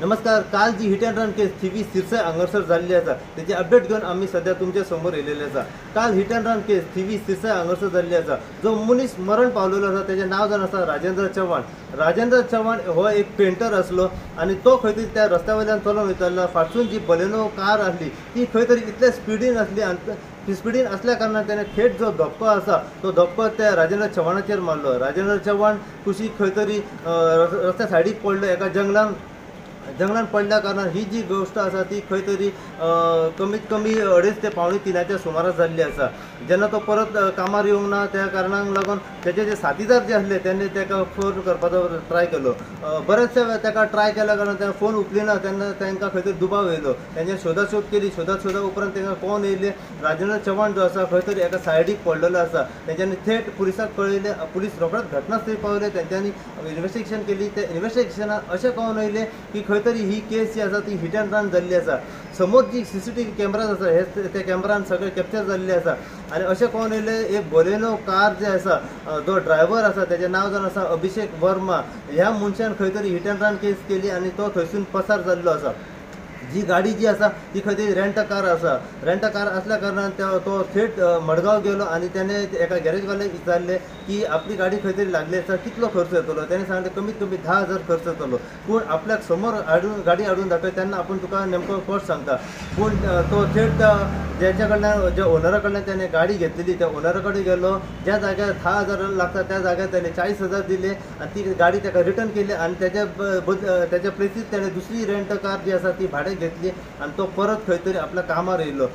नमस्कार. काल जी hit and run केस थिवी सिरसाय हांगासर जाल्ली आसा तेची अपडेट घेवन आम्ही सध्या तुमच्या समोर येयलेले आसा. काल हिट अँड रन केस थिवी सिरसाय हांगासर जाल्ली आसा. जो मनीस मरण पावलेलो आसा तेचें नांव जावन आसा राजेंद्र चव्हाण. राजेंद्र चव्हाण हो एक पेंटर आसलो आनी तो खंय तरी त्या रस्त्या वयल्यान चलोन वयतालो. फाटसून जी बलेनो कार आसली ती खंय तरी इतले स्पिडीन आसली आनी स्पिडीन असल्या कारणान त्याने थेट जो धक्को आसा तो धक्को त्या राजेंद्र चव्हाणाचेर मारलो. राजेंद्र चव्हाण कुशीक खंय तरी रस्त्या सायडीक पडलो, एका जंगलान पडल्या कारणान ही जी गोष्ट आसा ती खंय तरी कमीत कमी 2:30 ते 2:45 सुमारास जाल्ली आसा. जेन्ना तो परत कामार येवंक ना त्या कारणाक लागून त्याचे जे साथीदार जे आसले त्यांनी ताका फोन करपाचो ट्राय केलो. बरेचशे ताका ट्राय केल्या कारणान ताणें फोन उखलिना तेन्ना तांकां खंय तरी दुबाव येयलो. तेंचे शोधाशोध केली. शोधा उपरांत तांकां कोण येयले, राजेंद्र चव्हाण जो आसा खंय तरी एका सायडीक पडलेलो आसा. तेंच्यांनी थेट पुलिसाक कळयले. पुलीस रोखडेच घटनास्थळी पावले. तेंच्यांनी इन्व्हेस्टिगेशन केली. त्या इन्व्हेस्टिगेशनात अशें कळून येयलें की खंय तरी ही केस जी आसा ती हिट अँड रन जाल्ली आसा. समोर जी सीसीटीव्ही कॅमेराज आसा हे त्या कॅमेरान सगळे कॅप्चर जाल्ले आसा. आनी अशें कळून येयलें एक बलेनो कार जे आसा जो ड्रायव्हर आसा तेचें नांव जावन आसा अभिषेक वर्मा. ह्या मनशान खंय तरी हिट अँड रन केस केली आनी तो थंयसून पसार जाल्लो आसा. जी गाडी जी आसा ती खंय तरी रेंट कार आसा. रेंट कार असल्या कारणान तो थेट मडगांव गेलो आनी त्याने एका गॅरेजवाल्याक विचारले की आपली गाडी खंय तरी लागली आसा, कितलो खर्च येतलो. त्याने सांगले कमीत कमी 10,000 खर्च येतलो. पूण आपल्याक समोर गाडी हाडून दाखय तेन्ना आपूण तुका नेमको कॉस्ट सांगता. पूण तो थेट ज्याच्या कडल्यान ज्या ओनरा कडल्यान त्याने गाडी घेतलेली त्या ओनरा कडेन गेलो. ज्या जाग्यार 10,000 लागता त्या जाग्यार त्याने 40,000 दिले आनी ती गाडी ताका रिटर्न केली आनी त्याच्या प्लेसीर त्याने दुसरी रेंट कार जी आसा ती भाड्याक घेतली आनी तो परत खंय तरी आपल्या कामार येयलो.